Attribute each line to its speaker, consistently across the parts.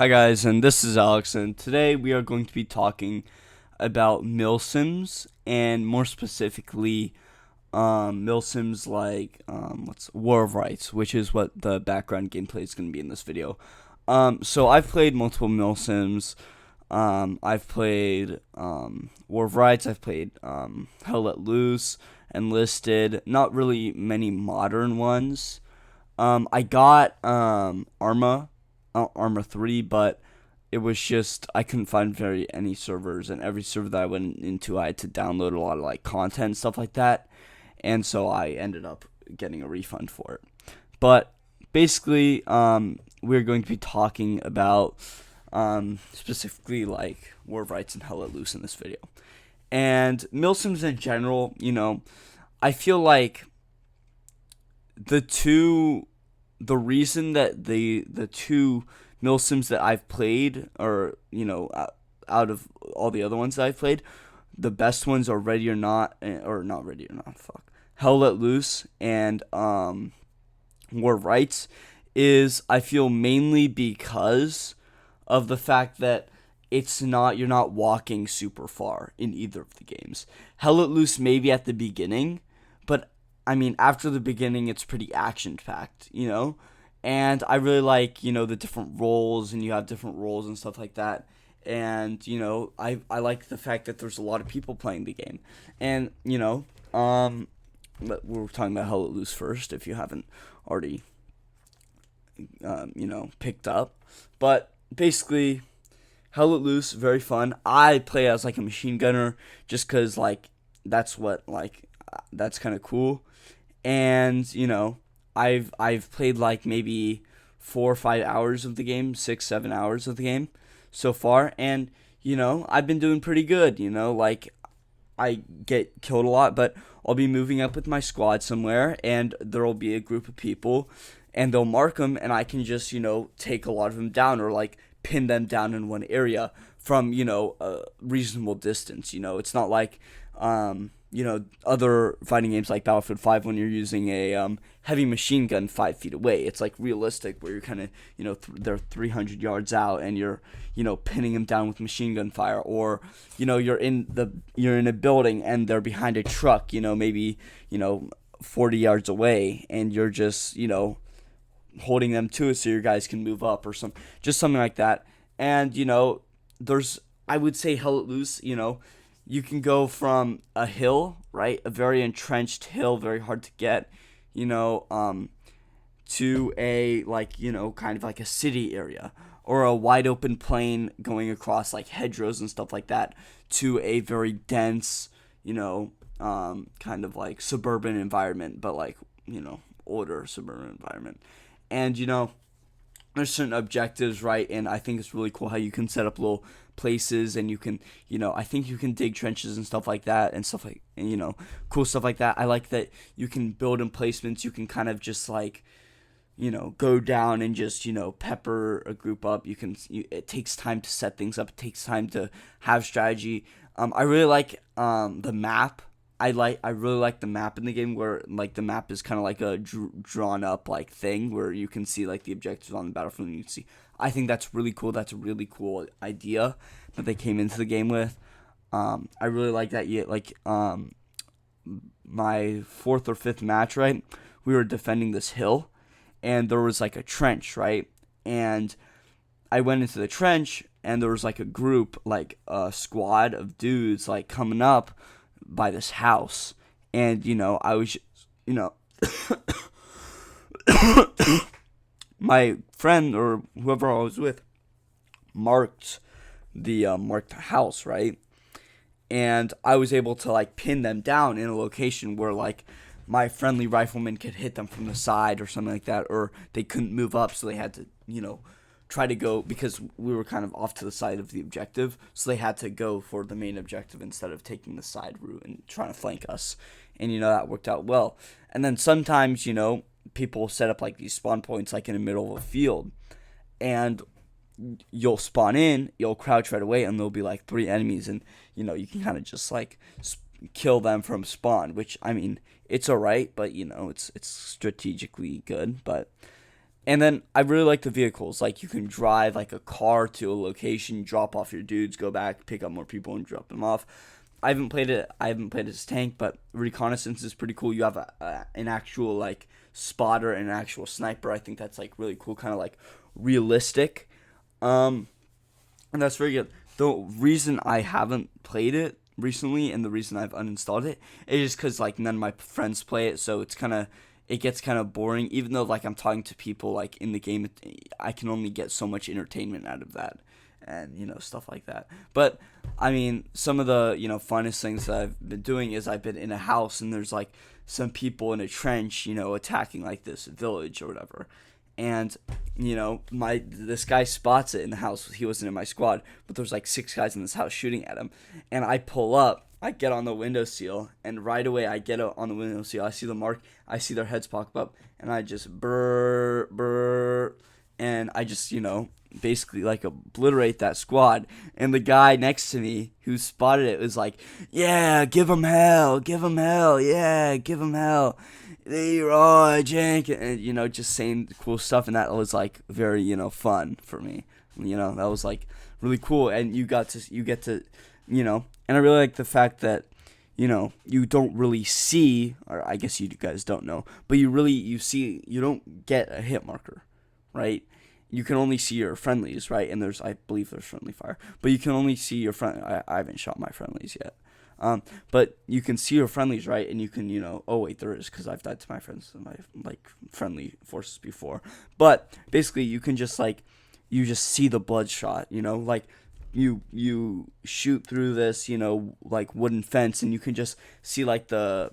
Speaker 1: Hi guys, and this is Alex, and today we are going to be talking about milsims, and more specifically, milsims like what's War of Rights, which is what the background gameplay is going to be in this video. So I've played multiple milsims. I've played War of Rights. I've played Hell Let Loose, Enlisted. Not really many modern ones. I got Arma 3, but it was just I couldn't find very any servers, and every server that I went into, I had to download a lot of like content and stuff like that, and so I ended up getting a refund for it. But basically, we're going to be talking about specifically like War of Rights and Hell Let Loose in this video, and milsims in general. I feel like the two the reason that the two milsims that I've played, or out of all the other ones that I've played, the best ones are Ready or Not, or not Ready or Not, fuck, Hell Let Loose and War Rights, is I feel mainly because of the fact that you're not walking super far in either of the games. Hell Let Loose maybe at the beginning, but I mean after the beginning it's pretty action packed. And I really like, the different roles, and you have different roles and stuff like that. And, I like the fact that there's a lot of people playing the game. And, but we're talking about Hell Let Loose first, if you haven't already, picked up. But basically, Hell Let Loose, very fun. I play as like a machine gunner just because, like, that's kind of cool. And, I've played like maybe 4 or 5 hours of the game, 6, 7 hours of the game so far, and I've been doing pretty good. Like I get killed a lot, but I'll be moving up with my squad somewhere, and there'll be a group of people, and they'll mark them, and I can just take a lot of them down, or like pin them down in one area from a reasonable distance. It's not like other fighting games like Battlefield 5 when you're using a heavy machine gun 5 feet away. It's like realistic where you're kind of, they're 300 yards out and you're, pinning them down with machine gun fire, or, you're in a building and they're behind a truck, maybe, 40 yards away, and you're just, holding them to it so your guys can move up, or just something like that. And, I would say Hell Let Loose, you can go from a hill, right? A very entrenched hill, very hard to get, to a, like, kind of like a city area, or a wide open plain going across like hedgerows and stuff like that, to a very dense, kind of like suburban environment, but like, older suburban environment. And, there's certain objectives, right? And I think it's really cool how you can set up little places, and you can, I think you can dig trenches and stuff like that, and stuff like, cool stuff like that. I like that you can build emplacements. You can kind of just like, go down and just, pepper a group up. It takes time to set things up. It takes time to have strategy. I really like the map. I really like the map in the game, where like the map is kind of like a drawn up like thing where you can see like the objectives on the battlefield, and you can see. I think that's really cool. That's a really cool idea that they came into the game with. I really like that. Yeah, like my fourth or fifth match, right? We were defending this hill, and there was like a trench, right? And I went into the trench, and there was like a group, like a squad of dudes, like coming up by this house, and I was, you know, my friend or whoever I was with marked the house, right, and I was able to like pin them down in a location where like my friendly rifleman could hit them from the side or something like that, or they couldn't move up, so they had to try to go, because we were kind of off to the side of the objective, so they had to go for the main objective instead of taking the side route and trying to flank us. And that worked out well. And then sometimes people set up like these spawn points like in the middle of a field, and you'll spawn in, you'll crouch right away, and there'll be like 3 enemies, and you can kind of just like kill them from spawn, which I mean it's alright, but it's strategically good. But And then I really like the vehicles. Like you can drive like a car to a location, drop off your dudes, go back, pick up more people, and drop them off. I haven't played it. I haven't played it as tank, but reconnaissance is pretty cool. You have an actual like spotter and an actual sniper. I think that's like really cool, kind of like realistic. Um, and that's very good. The reason I haven't played it recently and the reason I've uninstalled it is just because like none of my friends play it, so it gets kind of boring. Even though like I'm talking to people like in the game, I can only get so much entertainment out of that, and stuff like that. But I mean, some of the funnest things that I've been doing is I've been in a house and there's like some people in a trench, attacking like this village or whatever, and my this guy spots it in the house. He wasn't in my squad, but there's like 6 guys in this house shooting at him, and I pull up. I get on the windowsill, and right away I get on the windowsill. I see the mark. I see their heads pop up, and I just brr, and I just basically like obliterate that squad. And the guy next to me who spotted it was like, "Yeah, give him hell, yeah, give him hell." Leroy Jenkins, and just saying cool stuff, and that was like very fun for me. That was like really cool, and you get to and I really like the fact that you don't really see, or I guess you guys don't know, but you don't get a hit marker, right? You can only see your friendlies, right? And I believe there's friendly fire, but you can only see your friend. I haven't shot my friendlies yet. But you can see your friendlies, right? And you can, oh wait, there is, because I've died to my friends, my like friendly forces before. But basically, you can just you just see the bloodshot, like you shoot through this, like wooden fence, and you can just see like the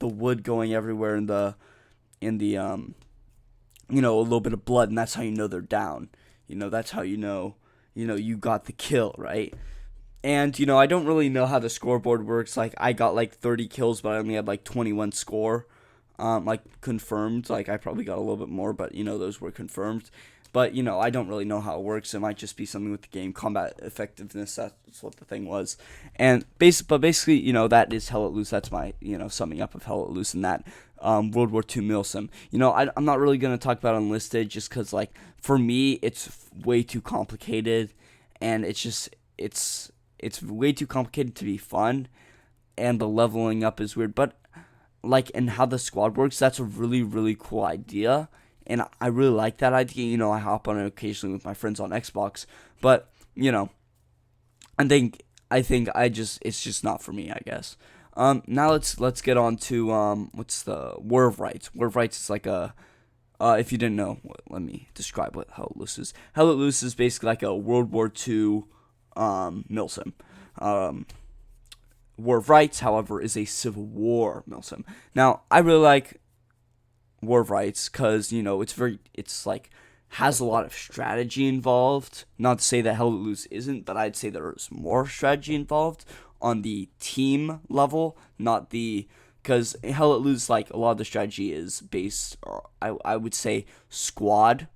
Speaker 1: wood going everywhere in the a little bit of blood, and that's how you know they're down. That's how you got the kill, right? And, I don't really know how the scoreboard works. Like, I got, 30 kills, but I only had, 21 score, confirmed. Like, I probably got a little bit more, but, those were confirmed. But, I don't really know how it works. It might just be something with the game. Combat effectiveness, that's what the thing was. And, basically, that is Hell Let Loose. That's my, summing up of Hell Let Loose and that. World War II Milsim. I'm not really going to talk about Unlisted just because, for me, it's way too complicated. And it's way too complicated to be fun, and the leveling up is weird. But and how the squad works, that's a really, really cool idea, and I really like that idea. I hop on it occasionally with my friends on Xbox, but I think it's just not for me, I guess. Now let's get on to what's the War of Rights. War of Rights is like a if you didn't know, let me describe what Hell Let Loose is. Hell Let Loose is basically like a World War II Milsim. War of Rights, however, is a Civil War Milsim. Now, I really like War of Rights because has a lot of strategy involved. Not to say that Hell Let Loose isn't, but I'd say there's more strategy involved on the team level, not the because Hell Let Loose, a lot of the strategy is based, I would say, squad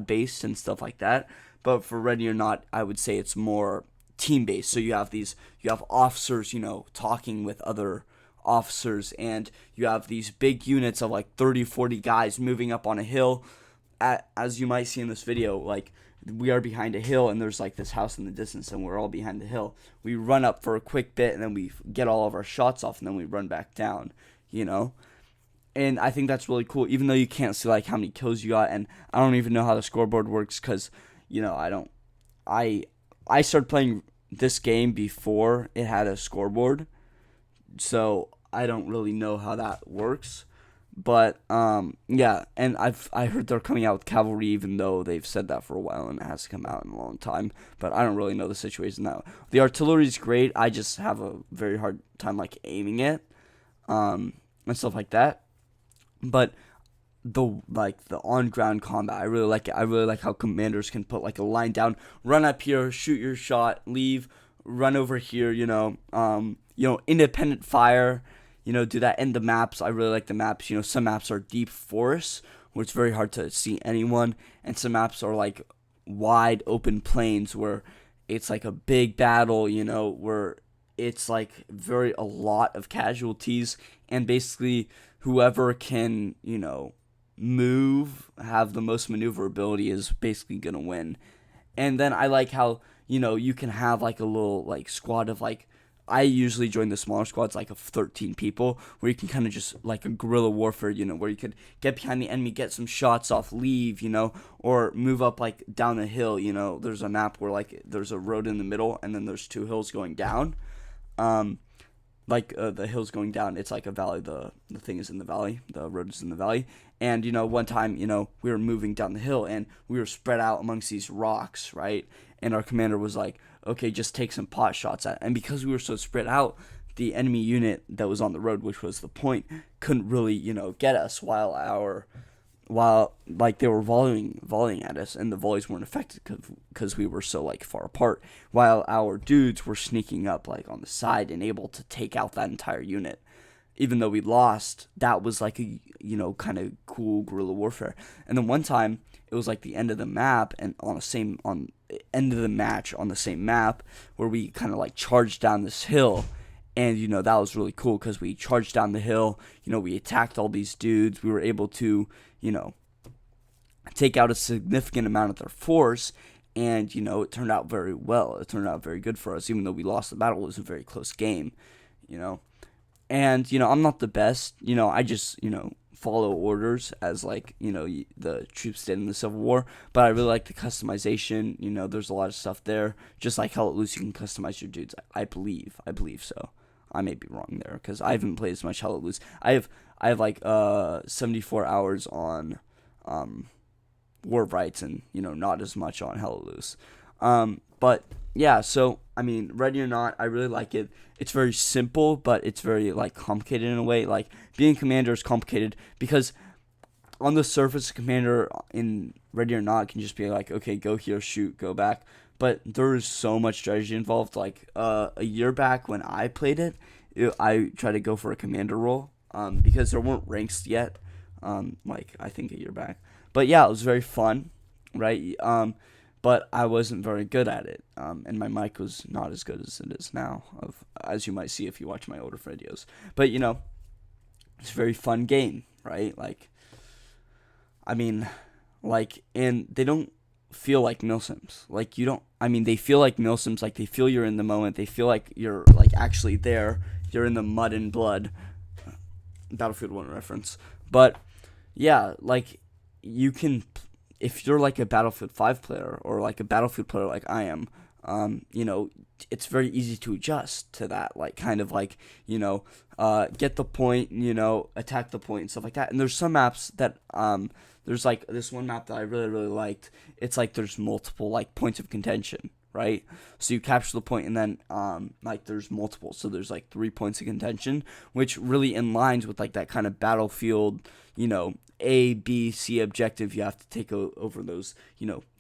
Speaker 1: based and stuff like that. But for Ready or Not, I would say it's more team based. So you have officers, talking with other officers, and you have these big units of 30, 40 guys moving up on a hill. As you might see in this video, we are behind a hill, and there's this house in the distance, and we're all behind the hill. We run up for a quick bit, and then we get all of our shots off, and then we run back down, And I think that's really cool, even though you can't see how many kills you got, and I don't even know how the scoreboard works because I started playing this game before it had a scoreboard, so I don't really know how that works. But yeah, and I heard they're coming out with cavalry, even though they've said that for a while and it has to come out in a long time. But I don't really know the situation now. The artillery is great. I just have a very hard time aiming it, and stuff like that. But the on ground combat, I really like it. I really like how commanders can put a line down, run up here, shoot your shot, leave, run over here. Independent fire. Do that in the maps. I really like the maps. Some maps are deep forests where it's very hard to see anyone, and some maps are wide open plains where it's a big battle. Where it's a lot of casualties, and basically whoever can have the most maneuverability is basically gonna win. And then I like how, you can have like a little like squad of like, I usually join the smaller squads like of 13 people, where you can kind of just like a guerrilla warfare, where you could get behind the enemy, get some shots off, leave, or move up like down a hill. There's a map where like there's a road in the middle and then there's two hills going down. The hills going down, it's like a valley. The thing is in the valley. The road is in the valley. And, one time, we were moving down the hill and we were spread out amongst these rocks, right? And our commander was like, okay, just take some pot shots at it. And because we were so spread out, the enemy unit that was on the road, which was the point, couldn't really, get us while like they were volleying at us, and the volleys weren't effective because we were so like far apart, while our dudes were sneaking up like on the side and able to take out that entire unit. Even though we lost, that was like a kind of cool guerrilla warfare. And then one time it was like the end of the map, and end of the match on the same map, where we kind of like charged down this hill. And, that was really cool because we charged down the hill, we attacked all these dudes. We were able to, take out a significant amount of their force. And, it turned out very well. It turned out very good for us. Even though we lost the battle, it was a very close game, And, I'm not the best. I just, follow orders as like, the troops did in the Civil War. But I really like the customization. There's a lot of stuff there. Just like Hell Let Loose, you can customize your dudes. I believe so. I may be wrong there because I haven't played as much Hell Let Loose. I have like 74 hours on War of Rights, and not as much on Hell Let Loose. But yeah, so I mean, Ready or Not, I really like it. It's very simple, but it's very like complicated in a way. Like being commander is complicated because on the surface, a commander in Ready or Not can just be like, okay, go here, shoot, go back. But there is so much strategy involved. Like a year back when I played it, I tried to go for a commander role because there weren't ranks yet. Like I think a year back. But yeah, it was very fun, right? But I wasn't very good at it, and my mic was not as good as it is now, as you might see if you watch my older videos. But it's a very fun game, right? Like, I mean, like, and they don't feel like milsims. Like they feel like milsims. Like they feel you're in the moment. They feel like you're like actually there. You're in the mud and blood. Battlefield 1 reference. But yeah, like you can. If you're like a Battlefield 5 player or like a Battlefield player like I am, it's very easy to adjust to that, like kind of like, get the point, attack the point and stuff like that. And there's some maps that, there's like this one map that I really, really liked. It's like there's multiple like points of contention, right? So you capture the point and then, like there's multiple. So there's like 3 points of contention, which really aligns with like that kind of Battlefield, A, B, C objective. You have to take over those,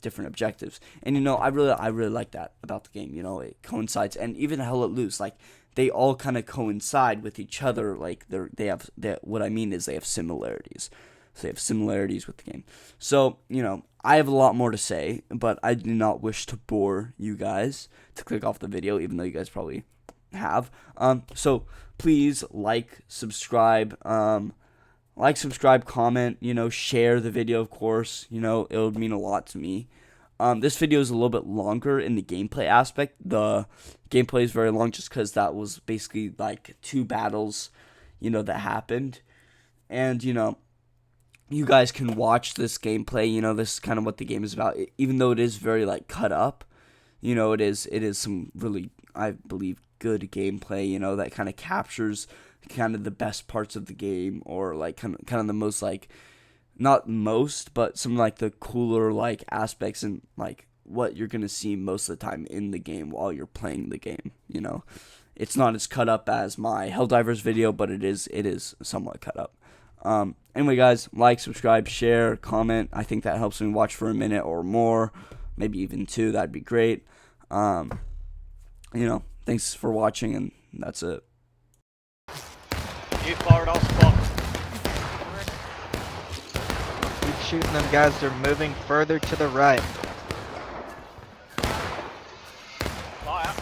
Speaker 1: different objectives. And, I really like that about the game. It coincides. And even Hell Let Loose, like, they all kind of coincide with each other. Like, what I mean is they have similarities. So they have similarities with the game. So, I have a lot more to say, but I do not wish to bore you guys to click off the video, even though you guys probably have. So please subscribe, comment, share the video, of course. It would mean a lot to me. This video is a little bit longer in the gameplay aspect. The gameplay is very long just because that was basically like 2 battles, that happened. And, you guys can watch this gameplay. This is kind of what the game is about. Even though it is very like cut up, it is some really, I believe, good gameplay, that kind of captures kind of the best parts of the game, or like kind of the most like, not most, but some like the cooler like aspects and like what you're gonna see most of the time in the game while you're playing the game. It's not as cut up as my Helldivers video, but it is somewhat cut up. Anyway, guys, subscribe, share, comment. I think that helps me watch for a minute or more, maybe even 2. That'd be great. Thanks for watching, and that's it.
Speaker 2: You fired all spot.
Speaker 3: Keep shooting them, guys. They're moving further to the right.
Speaker 2: Fire.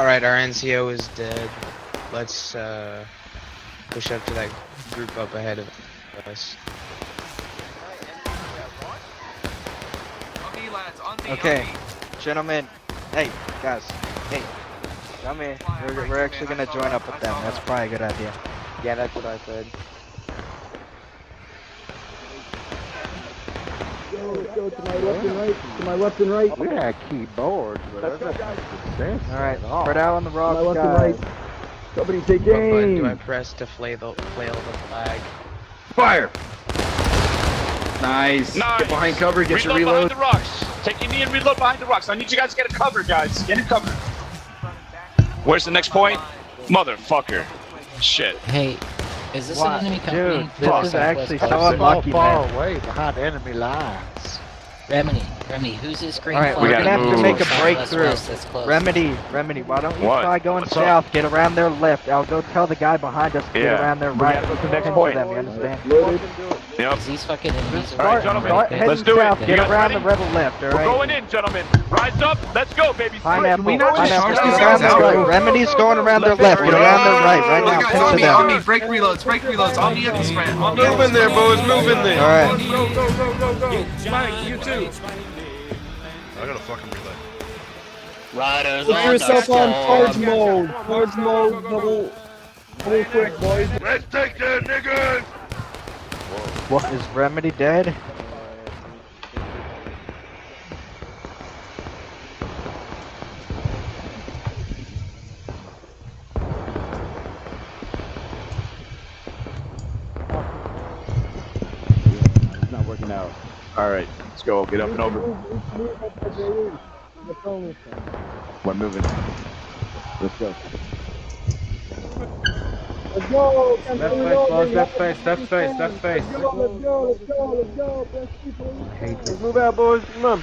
Speaker 4: Alright, our NCO is dead. Let's push up to that group up ahead of us.
Speaker 3: Okay, gentlemen. Hey, guys. Hey, come here. We're actually gonna join up with them. That's probably a good idea.
Speaker 5: Yeah, that's what I said.
Speaker 6: Go to my left and right. To my left and right.
Speaker 5: We had keyboards, but that doesn't make sense.
Speaker 3: Alright,
Speaker 5: at all.
Speaker 3: spread out on the
Speaker 6: To
Speaker 3: rocks,
Speaker 6: my left and
Speaker 3: guys.
Speaker 6: right. Company take
Speaker 4: What button do I
Speaker 6: aim.
Speaker 4: press to flail the flag?
Speaker 7: Fire! Nice.
Speaker 2: Nice.
Speaker 7: Get behind cover, get your
Speaker 2: Reload
Speaker 7: reload.
Speaker 2: behind the rocks. Take your knee and reload behind the rocks. I need you guys to get a cover, guys. Get a cover. Where's the next point? Motherfucker. Shit.
Speaker 8: Hey, is this
Speaker 3: What?
Speaker 8: an enemy company?
Speaker 3: Dude, this is actually so
Speaker 5: So
Speaker 3: unlucky,
Speaker 5: far
Speaker 3: man.
Speaker 5: away behind enemy lines.
Speaker 8: Remedy, who's this green
Speaker 3: Alright,
Speaker 8: flag?
Speaker 3: we're gonna have to make a
Speaker 8: Southwest,
Speaker 3: breakthrough.
Speaker 8: that's close.
Speaker 3: Remedy, why don't you
Speaker 2: What?
Speaker 3: try going
Speaker 2: What's up?
Speaker 3: south, get around their left. I'll go tell the guy behind us to get
Speaker 2: Yeah.
Speaker 3: around their
Speaker 2: We
Speaker 3: right.
Speaker 2: gotta go to the next
Speaker 3: Into
Speaker 2: point.
Speaker 3: them, you understand?
Speaker 6: Loaded.
Speaker 2: Yep.
Speaker 8: Is these fucking enemies
Speaker 2: All right,
Speaker 8: are
Speaker 2: gentlemen,
Speaker 3: Start
Speaker 8: right
Speaker 3: heading
Speaker 2: let's do it.
Speaker 3: south,
Speaker 2: You
Speaker 3: get
Speaker 2: guys
Speaker 3: around
Speaker 2: ready?
Speaker 3: the rebel left,
Speaker 2: We're
Speaker 3: alright?
Speaker 2: going in, gentlemen. Rise up. Let's go, baby.
Speaker 3: Pineapple,
Speaker 9: we not just
Speaker 3: pineapple,
Speaker 9: start
Speaker 3: get
Speaker 9: these
Speaker 3: around
Speaker 9: guys
Speaker 3: the
Speaker 9: out?
Speaker 3: right. Remedy's going around their left, get around their right, right now,
Speaker 9: Guys,
Speaker 3: pin
Speaker 9: on
Speaker 3: to
Speaker 9: me,
Speaker 3: them.
Speaker 9: break reloads, on me at this friend. On me.
Speaker 4: Move in there, boys, move in there.
Speaker 3: Alright,
Speaker 2: Mike, you too.
Speaker 10: I gotta fucking reload.
Speaker 8: Riders
Speaker 6: Put yourself on charge mode. Charge mode. Double quick, boys.
Speaker 10: Let's take that niggas!
Speaker 3: what, is Remedy dead?
Speaker 7: It's not working out. Alright, let's go. Get up and over. We're moving. Let's go.
Speaker 6: Let's go.
Speaker 5: Left face, left face, left face.
Speaker 6: Let's go. Best people.
Speaker 5: Let's
Speaker 6: move out, boys. Come on.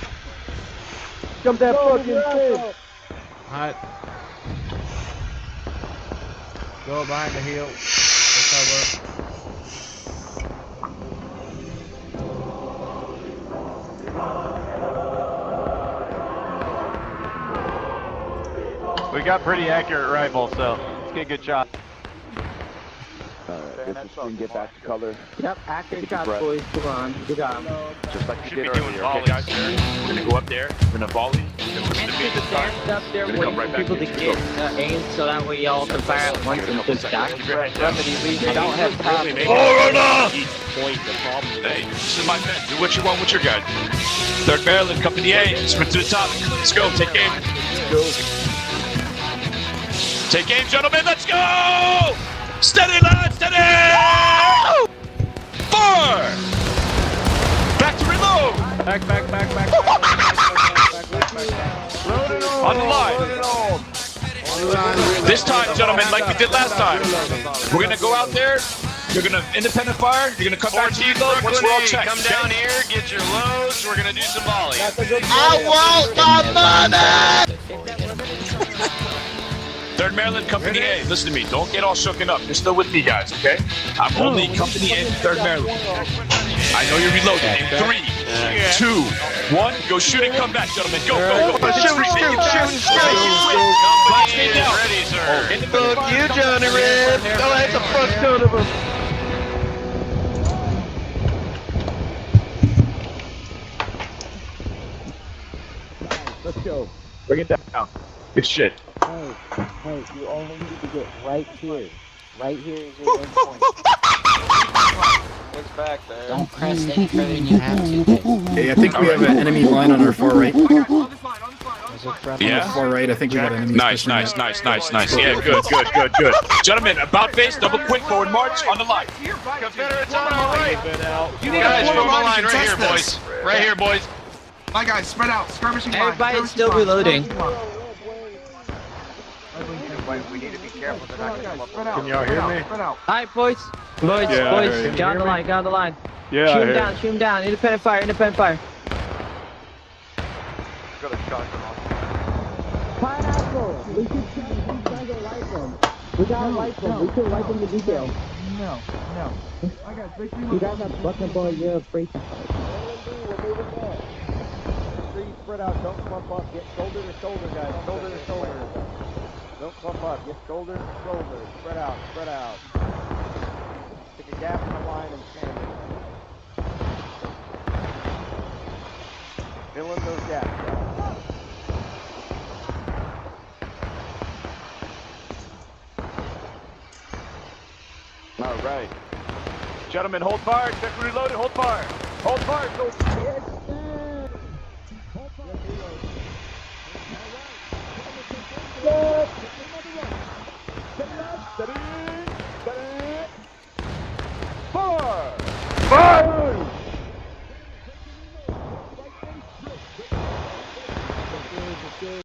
Speaker 6: Jump that fucking fence.
Speaker 5: Alright. Go behind the hill. Cover.
Speaker 2: We got pretty accurate rifles, so let's get a good shot.
Speaker 7: Alright, let's just get back to color.
Speaker 5: Yep, accurate
Speaker 7: Take a deep breath.
Speaker 5: boys. Come on. Good job.
Speaker 7: Just like
Speaker 2: Should
Speaker 7: you
Speaker 2: be
Speaker 7: did
Speaker 2: doing
Speaker 7: earlier,
Speaker 2: volleys.
Speaker 7: okay?
Speaker 2: We're gonna go up there. We're gonna volley. We're gonna listen to me this time.
Speaker 5: up there
Speaker 2: We're gonna come right back
Speaker 5: people to
Speaker 2: here.
Speaker 5: get aim so that way y'all can fire at once and just die.
Speaker 3: Remedy, we don't have time.
Speaker 2: Hey, this is my men. Do what you want with your guys. 3rd Maryland, Company A. Sprint to the top. Let's go. Take aim. Take aim, gentlemen. Let's go! Steady, lads. Steady! 4! Back to reload.
Speaker 5: Back.
Speaker 2: On the line. This time, gentlemen, like we did last time, we're gonna go out there. You're gonna independent fire. You're gonna come back to reload once we're all checked. Come down here, get your loads. We're gonna do some volley. Third Maryland, Company A. Listen to me. Don't get all shooken up. You're still with me, guys. Okay? I'm only Company A, 3rd Maryland. I know you're reloading. In 3, 2, 1. Go shoot and come back, gentlemen. Go.
Speaker 4: Shoot.
Speaker 2: Stay down.
Speaker 4: Ready, sir.
Speaker 2: Fuck
Speaker 4: you, Johnny Red. Oh, that's a fuck ton of them.
Speaker 6: Let's go.
Speaker 2: Bring it down. Good shit.
Speaker 6: Hey, you only need to get right here. Right here is your endpoint.
Speaker 4: It's back there.
Speaker 8: Don't press any further than you have to.
Speaker 7: Hey, I think we have an enemy line on our far right.
Speaker 3: Is it friendly?
Speaker 2: Yeah.
Speaker 7: Far right, I think we got enemies.
Speaker 2: Nice.
Speaker 7: pushing
Speaker 2: Nice. Yeah, good. Gentlemen, about face, double quick, forward march, on the line.
Speaker 4: Confederates on our right.
Speaker 9: You need
Speaker 4: Guys,
Speaker 9: to
Speaker 4: form
Speaker 9: form
Speaker 4: a line right here,
Speaker 9: this.
Speaker 4: boys. Right here, boys.
Speaker 9: My guys, spread out. Skirmishing line.
Speaker 5: Everybody's still reloading.
Speaker 3: We need to be careful. They're not gonna come up.
Speaker 10: Can y'all hear me?
Speaker 5: Alright, boys,
Speaker 10: Yeah, I heard you.
Speaker 5: get on the line,
Speaker 10: Yeah,
Speaker 5: Shoot him down, independent fire.
Speaker 6: Pineapple! We should try these guys are light them. We gotta light them. We should light them to detail.
Speaker 3: No.
Speaker 6: You guys have fucking boy, you're afraid to fight.
Speaker 3: Spread out, don't clump up. Get shoulder to shoulder, guys. Shoulder to shoulder.
Speaker 6: Don't clump up. Get shoulder to shoulder. Spread out. Spread out. Pick a gap in the line and stand in it. Fill in those gaps, guys.
Speaker 7: All right. Gentlemen, hold fire. Check reloaded. Hold fire. Hold fire. Go. Fire!